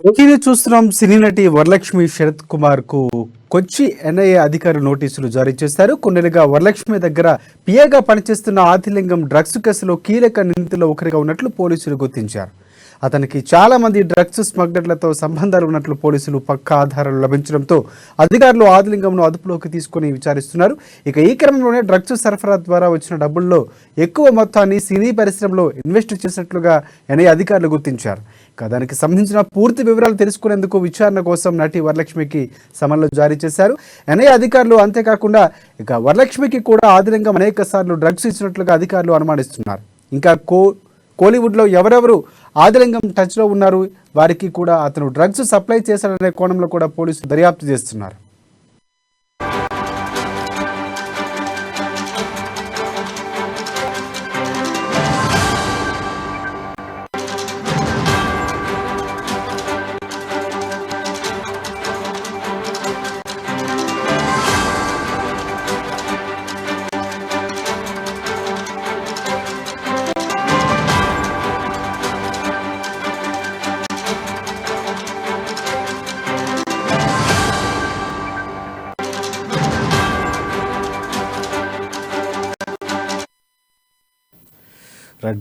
OTV చూస్తున్నాం. సినీ నటి వరలక్ష్మి శరత్ కుమార్ కు కొచ్చి ఎన్ఐఏ అధికారులు నోటీసులు జారీ చేశారు. కొన్నేళ్లుగా వరలక్ష్మి దగ్గర పిఏగా పనిచేస్తున్న ఆదిలింగం డ్రగ్స్ కేసులో కీలక నిందితుల్లో ఒకరిగా ఉన్నట్లు పోలీసులు గుర్తించారు. అతనికి చాలా మంది డ్రగ్స్ స్మగ్లర్లతో సంబంధాలు ఉన్నట్లు పోలీసులు పక్కా ఆధారాలు లభించడంతో అధికారులు ఆదిలింగంను అదుపులోకి తీసుకుని విచారిస్తున్నారు. ఇక ఈ క్రమంలోనే డ్రగ్స్ సరఫరా ద్వారా వచ్చిన డబ్బుల్లో ఎక్కువ మొత్తాన్ని సినీ పరిశ్రమలో ఇన్వెస్ట్ చేసినట్లుగా ఎన్ఐఏ అధికారులు గుర్తించారు. ఇక దానికి సంబంధించిన పూర్తి వివరాలు తెలుసుకునేందుకు విచారణ కోసం నటి వరలక్ష్మికి సమన్లు జారీ చేశారు ఎన్ఐఏ అధికారులు. అంతేకాకుండా ఇక వరలక్ష్మికి కూడా ఆదిలింగం అనేక సార్లు డ్రగ్స్ ఇచ్చినట్లుగా అధికారులు అనుమానిస్తున్నారు. ఇంకా కోలీవుడ్లో ఎవరెవరు ఆదిలింగం టచ్లో ఉన్నారు, వారికి కూడా అతను డ్రగ్స్ సప్లై చేశాడనే కోణంలో కూడా పోలీసులు దర్యాప్తు చేస్తున్నారు.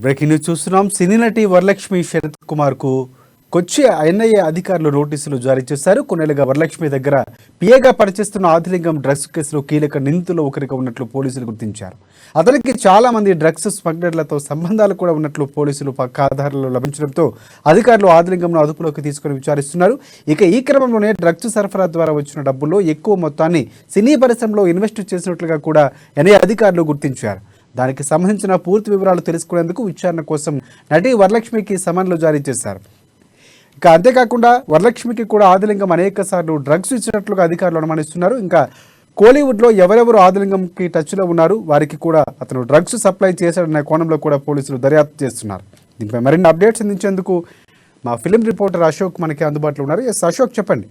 బ్రేకింగ్ న్యూస్ చూస్తున్నాం. సినీ నటి వరలక్ష్మి శరత్ కుమార్ కు కొచ్చి ఎన్ఐఏ అధికారులు నోటీసులు జారీ చేశారు. కొన్నేళ్లుగా వరలక్ష్మి దగ్గర పిఏగా పనిచేస్తున్న ఆదిలింగం డ్రగ్స్ కేసులో కీలక నిందితుల్లో ఒకరిగా ఉన్నట్లు పోలీసులు గుర్తించారు. అతనికి చాలా మంది డ్రగ్స్ స్మగ్లర్లతో సంబంధాలు కూడా ఉన్నట్లు పోలీసులు పక్కా ఆధారాలు లభించడంతో అధికారులు ఆదిలింగంను అదుపులోకి తీసుకుని విచారిస్తున్నారు. ఇక ఈ క్రమంలోనే డ్రగ్స్ సరఫరా ద్వారా వచ్చిన డబ్బుల్లో ఎక్కువ మొత్తాన్ని సినీ పరిశ్రమలో ఇన్వెస్ట్ చేసినట్లుగా కూడా ఎన్ఐఏ అధికారులు గుర్తించారు. దానికి సంబంధించిన పూర్తి వివరాలు తెలుసుకునేందుకు విచారణ కోసం నటి వరలక్ష్మికి సమన్లు జారీ చేశారు. ఇక అంతేకాకుండా వరలక్ష్మికి కూడా ఆదిలింగం అనేక సార్లు డ్రగ్స్ ఇచ్చినట్లుగా అధికారులు అనుమానిస్తున్నారు. ఇంకా కోలీవుడ్లో ఎవరెవరు ఆదిలింగంకి టచ్లో ఉన్నారు, వారికి కూడా అతను డ్రగ్స్ సప్లై చేశాడనే కోణంలో కూడా పోలీసులు దర్యాప్తు చేస్తున్నారు. దీనిపై మరిన్ని అప్డేట్స్ అందించేందుకు మా ఫిలిం రిపోర్టర్ అశోక్ మనకి అందుబాటులో ఉన్నారు. ఎస్ అశోక్, చెప్పండి.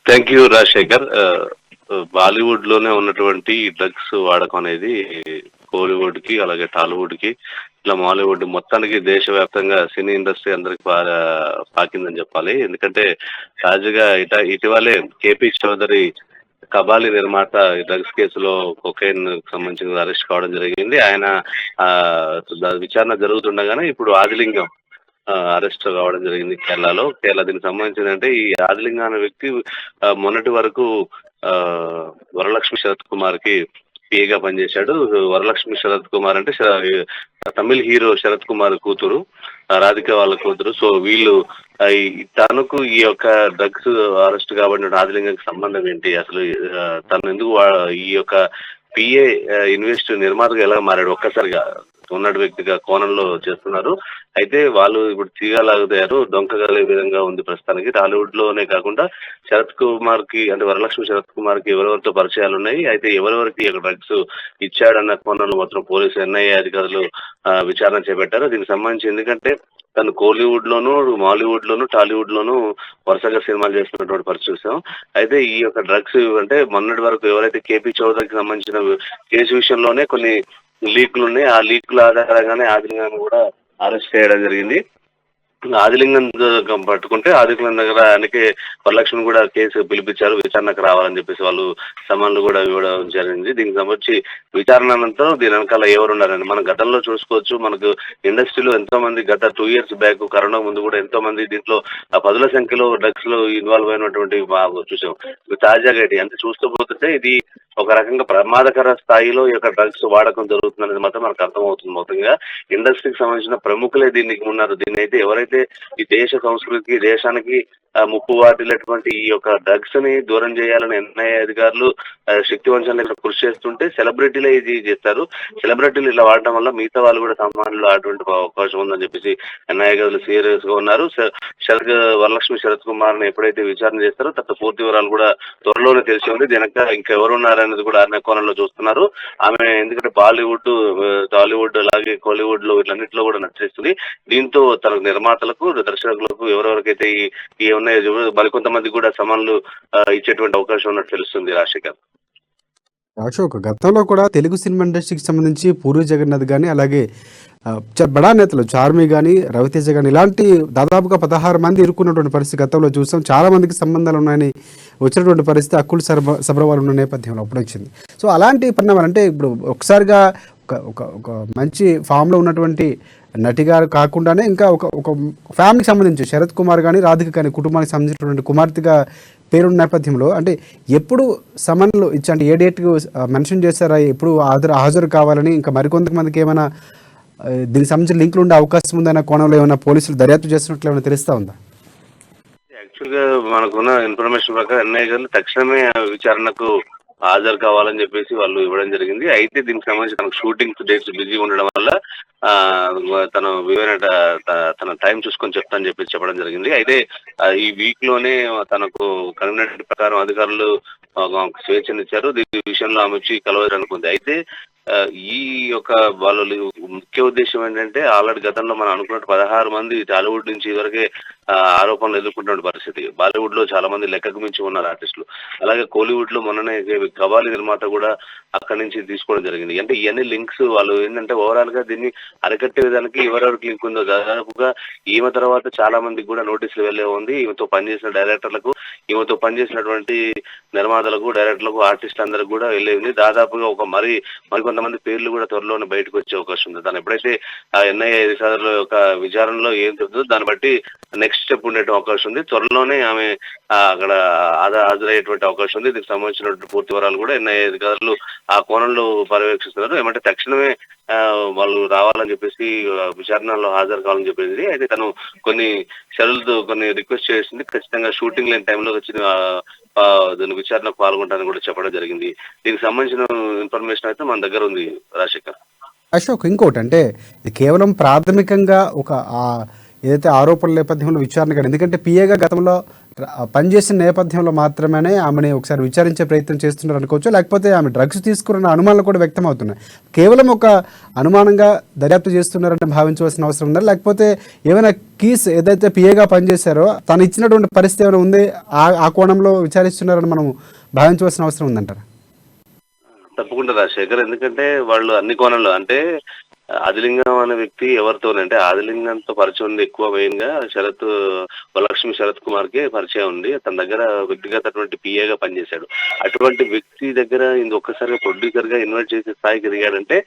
Thank you Rajasekhar. బాలీవుడ్ లోనే ఉన్నటువంటి డ్రగ్స్ వాడకం అనేది కోలీవుడ్ కి అలాగే టాలీవుడ్ కి ఇట్లా మాలీవుడ్ మొత్తానికి దేశవ్యాప్తంగా సినీ ఇండస్ట్రీ అందరికి పాకిందని చెప్పాలి. ఎందుకంటే తాజాగా ఇటీవలే కేపీ చౌదరి కబాలి నిర్మాత డ్రగ్స్ కేసులో కొకైన్ సంబంధించిన అరెస్ట్ కావడం జరిగింది. ఆయన విచారణ జరుగుతుండగానే ఇప్పుడు ఆదిలింగం అరెస్ట్ కావడం జరిగింది కేరళలో. దీనికి సంబంధించిందంటే ఈ ఆదిలింగం అనే వ్యక్తి మొన్నటి వరకు వరలక్ష్మి శరత్ కుమార్ కి పిఏగా పనిచేశాడు. వరలక్ష్మి శరత్ కుమార్ అంటే తమిళ్ హీరో శరత్ కుమార్ కూతురు, రాధిక వాళ్ళ కూతురు. సో వీళ్ళు తనకు ఈ యొక్క డ్రగ్స్ అరెస్ట్ కాబట్టి ఆదిలింగంకి సంబంధం ఏంటి, అసలు తను ఎందుకు ఈ యొక్క పిఏ ఇన్వెస్ట్ నిర్మాతగా ఎలా మారాడు, ఒక్కసారిగా ఉన్నటి వ్యక్తిగా కోణంలో చేస్తున్నారు. అయితే వాళ్ళు ఇప్పుడు తీగలాగుతారు, డొంకగలే విధంగా ఉంది ప్రస్తుతానికి. టాలీవుడ్ లోనే కాకుండా శరత్ కుమార్ కి అంటే వరలక్ష్మి శరత్ కుమార్ కి ఎవరెవరితో పరిచయాలు ఉన్నాయి, అయితే ఎవరెవరికి డ్రగ్స్ ఇచ్చాడన్న కోణంలో మాత్రం పోలీసు ఎన్ఐఏ అధికారులు విచారణ చేపట్టారు. దీనికి సంబంధించి ఎందుకంటే తను కోలీవుడ్ లోను, మాలీవుడ్ లోను, టాలీవుడ్ లోను వరుసగా సినిమాలు చేస్తున్నటువంటి పరిస్థితి చూసాం. అయితే ఈ యొక్క డ్రగ్స్ అంటే మొన్నటి వరకు ఎవరైతే కేపీ చౌదరికి సంబంధించిన కేసు విషయంలోనే కొన్ని లీకులు ఉన్నాయి. ఆ లీకుల ఆధారంగానే ఆదిలింగాన్ని కూడా అరెస్ట్ చేయడం జరిగింది. ఆదిలింగం పట్టుకుంటే ఆదిలింగం దగ్గర ఆయనకి వరలక్ష్మి కూడా కేసు పిలిపించారు, విచారణకు రావాలని చెప్పేసి వాళ్ళు సమన్లు కూడా ఇవ్వడం జరిగింది. దీనికి సంబంధించి విచారణ అనంతరం దీని వెనకాల ఎవరు ఉన్నారని మనం గతంలో చూసుకోవచ్చు. మనకు ఇండస్ట్రీలో ఎంతో మంది గత 2 years బ్యాక్ కరోనా ముందు కూడా ఎంతో మంది దీంట్లో పదుల సంఖ్యలో డ్రగ్స్ లో ఇన్వాల్వ్ అయినటువంటి చూసాం. తాజాగా అంటే చూస్తూ పోతుంటే ఇది ఒక రకంగా ప్రమాదకర స్థాయిలో ఈ యొక్క డ్రగ్స్ వాడకం జరుగుతుందనేది మాత్రం మనకు అర్థమవుతుంది. మొత్తంగా ఇండస్ట్రీకి సంబంధించిన ప్రముఖులే దీనికి ఉన్నారు. దీన్ని అయితే ఎవరైతే ఈ దేశ సంస్కృతికి, దేశానికి ముప్పు వాటిల్లేటువంటి ఈ యొక్క డ్రగ్స్ ని దూరం చేయాలని ఎన్ఐఏ అధికారులు శక్తివంచనలు కృషి చేస్తుంటే సెలబ్రిటీలే ఇది చేస్తారు. సెలబ్రిటీలు ఇలా వాడటం వల్ల మిగతా వాళ్ళు కూడా సమానంలో ఆడేటువంటి అవకాశం ఉందని చెప్పేసి ఎన్ఐఏ అధికారులు సీరియస్ గా ఉన్నారు. వరలక్ష్మి శరత్ కుమార్ ని ఎప్పుడైతే విచారణ చేస్తారో తర్వాత పూర్తి వివరాలు కూడా త్వరలోనే తెలిసి ఉంది. దీనికి ఇంకెవరు ఉన్నారనేది కూడా అనే కోణంలో చూస్తున్నారు. ఆమె ఎందుకంటే బాలీవుడ్, టాలీవుడ్ అలాగే కోలీవుడ్ లో వీటన్నిటిలో కూడా నటిస్తుంది. దీంతో తన నిర్మాతలకు, దర్శకులకు ఎవరెవరికైతే ఈ ఉన్నాయో మరికొంతమంది కూడా సమన్లు ఇచ్చేటువంటి అవకాశం ఉన్నట్టు తెలుస్తుంది. రాజశేఖర్. అశోక్, గతంలో కూడా తెలుగు సినిమా ఇండస్ట్రీకి సంబంధించి పూరి జగన్నాథ్ కానీ అలాగే బడా నేతలు చార్మి కానీ రవితేజ కానీ ఇలాంటి దాదాపుగా 16 మంది ఇరుక్కున్నటువంటి పరిస్థితి గతంలో చూసాం. చాలా మందికి సంబంధాలు ఉన్నాయని వచ్చినటువంటి పరిస్థితి అక్కులు సబరవాళ్ళు ఉన్న నేపథ్యంలో అప్పుడు వచ్చింది. సో అలాంటి పరిణామాలు అంటే ఇప్పుడు ఒకసారిగా ఒక ఒక ఒక మంచి ఫామ్లో ఉన్నటువంటి నటిగా కాకుండానే ఇంకా ఒక ఒక ఫ్యామిలీకి సంబంధించి శరత్ కుమార్ కానీ రాధిక కానీ కుటుంబానికి సంబంధించినటువంటి కుమార్తెగా పేరున్న నేపథ్యంలో అంటే ఎప్పుడు సమన్లు ఇచ్చి అంటే ఏ డేట్కు మెన్షన్ చేశారా, ఎప్పుడు హాజరు కావాలని, ఇంకా మరికొంతమందికి ఏమైనా దీనికి సంబంధించిన లింకులు ఉండే అవకాశం ఉందన్న కోణంలో ఏమైనా పోలీసులు దర్యాప్తు చేస్తున్నట్లు ఏమైనా తెలుస్తా ఉందా? యాక్చువల్గా మనకున్న ఇన్ఫర్మేషన్ ప్రకారం ఎన్ఐ గారు తక్షణమే విచారణకు హాజరు కావాలని చెప్పేసి వాళ్ళు ఇవ్వడం జరిగింది. అయితే దీనికి సంబంధించి తనకు షూటింగ్ డేట్స్ బిజీ ఉండడం వల్ల తను తన టైం చూసుకొని చెప్తానని చెప్పేసి చెప్పడం జరిగింది. అయితే ఈ వీక్ లోనే తనకు కన్వీనెంట్ ప్రకారం అధికారులు స్వేచ్ఛనిచ్చారు. దీని విషయంలో ఆమె వచ్చి కలవాలనుకుంది. అయితే ఈ యొక్క వాళ్ళ ముఖ్య ఉద్దేశం ఏంటంటే ఆల్రెడీ గతంలో మనం అనుకున్నట్టు 16 మంది టాలీవుడ్ నుంచి ఇదివరకే ఆరోపణలు ఎదుర్కొంటున్న పరిస్థితి. బాలీవుడ్ లో చాలా మంది లెక్కకు మించి ఉన్నారు ఆర్టిస్టులు. అలాగే కోలీవుడ్ లో మొన్ననే కవాలి నిర్మాత కూడా అక్కడి నుంచి తీసుకోవడం జరిగింది. అంటే ఇవన్నీ లింక్స్ వాళ్ళు ఏంటంటే ఓవరాల్ గా దీన్ని అరికట్టే విధానికి ఎవరెవరికి లింక్ ఉందో దాదాపుగా ఈమె తర్వాత చాలా మందికి కూడా నోటీసులు వెళ్లే ఉంది. ఈమెతో పనిచేసిన డైరెక్టర్లకు, ఈమెతో పనిచేసినటువంటి నిర్మాతలకు, డైరెక్టర్లకు, ఆర్టిస్ట్ అందరికి కూడా వెళ్ళే ఉంది. దాదాపుగా మరికొంతమంది పేర్లు కూడా త్వరలోనే బయటకు వచ్చే అవకాశం ఉంది. దాన్ని ఎప్పుడైతే ఆ ఎన్ఐఏ అధికారుల యొక్క విచారణలో ఏం చెప్తుందో దాన్ని బట్టి నెక్స్ట్ స్టెప్ ఉండే అవకాశం ఉంది. త్వరలోనే ఆమె అక్కడ హాజరయ్యేటువంటి అవకాశం ఉంది. దీనికి సంబంధించినటువంటి పూర్తి వివరాలు కూడా ఎన్ఐఏ అధికారులు ఆ కోణంలో పర్యవేక్షిస్తున్నారు. ఏమంటే తక్షణమే వాళ్ళు రావాలని చెప్పేసి విచారణలో హాజరు కావాలని చెప్పేసి. అయితే తను కొన్ని షరతులతో కొన్ని రిక్వెస్ట్ చేసింది. ఖచ్చితంగా షూటింగ్ లేని టైంలో వచ్చి దీని విచారణకు పాల్గొంటానని కూడా చెప్పడం జరిగింది. దీనికి సంబంధించిన ఇన్ఫర్మేషన్ అయితే మన దగ్గర ఉంది రాజశేఖర్. అశోక్, ఇంకోటి అంటే ఇది కేవలం ప్రాథమికంగా ఒక ఏదైతే ఆరోపణల నేపథ్యంలో విచారణ కానీ, ఎందుకంటే పిఏగా గతంలో పనిచేసిన నేపథ్యంలో మాత్రమే ఆమెని ఒకసారి విచారించే ప్రయత్నం చేస్తున్నారు అనుకోవచ్చు, లేకపోతే ఆమె డ్రగ్స్ తీసుకున్న అనుమానాలు కూడా వ్యక్తం అవుతున్నాయి. కేవలం ఒక అనుమానంగా దర్యాప్తు చేస్తున్నారని భావించవలసిన అవసరం ఉందా, లేకపోతే ఏమైనా కీస్ ఏదైతే పిఏగా పనిచేశారో తను ఇచ్చినటువంటి పరిస్థితి ఏమైనా ఉంది ఆ కోణంలో విచారిస్తున్నారని మనం భావించవలసిన అవసరం ఉందంటారా? తప్పకుండా రాజశేఖర్, ఎందుకంటే వాళ్ళు అన్ని కోణంలో అంటే ఆదిలింగం అనే వ్యక్తి ఎవరితోనంటే ఆదిలింగంతో పరిచయం ఉంది ఎక్కువ. మెయిన్ గా వరలక్ష్మి శరత్ కుమార్ కి పరిచయం ఉంది. తన దగ్గర వ్యక్తిగతటువంటి పిఏగా పనిచేశాడు. అటువంటి వ్యక్తి దగ్గర ఒక్కసారిగా ప్రొడ్యూసర్ గా ఇన్వైట్ చేసే స్థాయికి ఎదిగాడంటే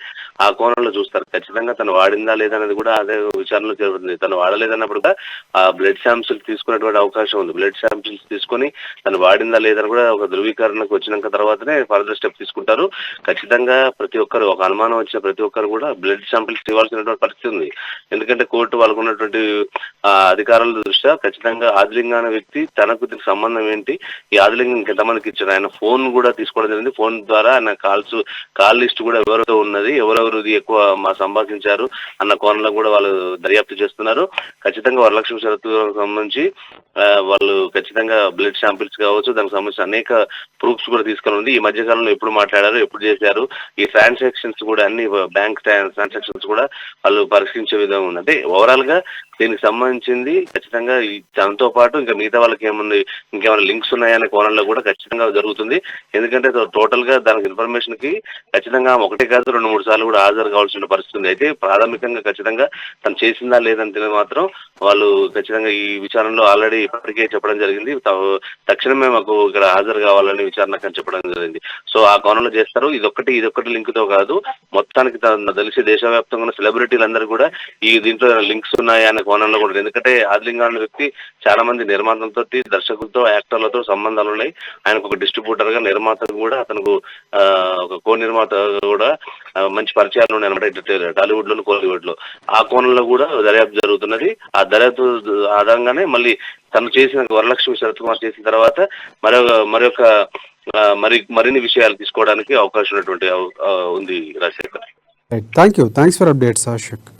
ఆ కోణంలో చూస్తారు. ఖచ్చితంగా తను వాడిందా లేదా అనేది కూడా అదే విచారణలో జరుగుతుంది. తను వాడలేదన్నప్పుడు కూడా ఆ బ్లడ్ శాంపిల్స్ తీసుకునేటువంటి అవకాశం ఉంది. బ్లడ్ శాంపిల్స్ తీసుకొని తను వాడిందా లేదని కూడా ఒక ధృవీకరణకు వచ్చినాక తర్వాతనే ఫర్దర్ స్టెప్ తీసుకుంటారు. ఖచ్చితంగా ప్రతి ఒక్కరు ఒక అనుమానం వచ్చిన ప్రతి ఒక్కరు కూడా బ్లడ్ శాంపిల్స్ ఇవ్వాల్సినటువంటి పరిస్థితి ఉంది. ఎందుకంటే కోర్టు వాళ్ళకు ఉన్నటువంటి అధికారుల దృష్ట్యా ఖచ్చితంగా ఆదిలింగం అనే వ్యక్తి తనకు దీనికి సంబంధం ఏంటి, ఈ ఆదిలింగం ఎంతమందికి ఇచ్చారు, ఆయన ఫోన్ కూడా తీసుకోవడం జరిగింది. ఫోన్ ద్వారా ఆయన కాల్ లిస్ట్ కూడా ఎవరితో ఉన్నది, ఎవరెవరు ఎక్కువ సంభాషించారు అన్న కోణంలో కూడా వాళ్ళు దర్యాప్తు చేస్తున్నారు. ఖచ్చితంగా వరలక్ష్మి శరత్ సంబంధించి వాళ్ళు ఖచ్చితంగా బ్లడ్ శాంపిల్స్ కావచ్చు, దానికి సంబంధించిన అనేక ప్రూఫ్స్ కూడా తీసుకొని ఉంది. ఈ మధ్య కాలంలో ఎప్పుడు మాట్లాడారు, ఎప్పుడు చేశారు, ఈ ట్రాన్సాక్షన్స్ కూడా అన్ని బ్యాంక్ ట్రాన్సాక్షన్స్ కూడా వాళ్ళు పరిశీలించే విధంగా ఉంది. అంటే ఓవరాల్ గా దీనికి సంబంధించింది ఖచ్చితంగా తనతో పాటు ఇంకా మిగతా వాళ్ళకి ఇంకేమైనా లింక్స్ ఉన్నాయనే కోణంలో కూడా ఖచ్చితంగా జరుగుతుంది. ఎందుకంటే టోటల్ గా దానికి ఇన్ఫర్మేషన్ కి ఖచ్చితంగా ఒకటే కాదు 2-3 సార్లు కూడా హాజరు కావాల్సిన పరిస్థితి ఉంది. అయితే ప్రాథమికంగా ఖచ్చితంగా తను చేసిందా లేదంటే మాత్రం వాళ్ళు ఖచ్చితంగా ఈ విచారణలో ఆల్రెడీ ఇప్పటికే చెప్పడం జరిగింది. తక్షణమే మాకు ఇక్కడ హాజరు కావాలని విచారణకు అని చెప్పడం జరిగింది. సో ఆ కోణంలో చేస్తారు. ఇదొక్కటి లింక్ తో కాదు, మొత్తానికి తెలిసి దేశవ్యాప్తంగా ఉన్న సెలబ్రిటీలందరూ కూడా ఈ దీంట్లో లింక్స్ ఉన్నాయా అనే కోణంలో కూడా. ఎందుకంటే ఆదిలింగం అనే వ్యక్తి చాలా మంది నిర్మాతలతో, దర్శకులతో, యాక్టర్లతో సంబంధాలు ఉన్నాయి. ఆయనకు ఒక డిస్ట్రిబ్యూటర్ గా, నిర్మాత కూడా, అతనికి ఒక కో నిర్మాత కూడా మంచి పరిచయాలు ఉన్నాయి అనమాట టాలీవుడ్ లోను, కోలీవుడ్ లో. ఆ కోణంలో కూడా దర్యాప్తు జరుగుతున్నది. ఆ దర్యాప్తు ఆధారంగానే మళ్ళీ తను చేసిన వరలక్ష్మి శరత్ కుమార్ చేసిన తర్వాత మరిన్ని విషయాలు తీసుకోవడానికి అవకాశం ఉన్నటువంటి ఉంది Rajasekhar. Thanks for updates Ashok.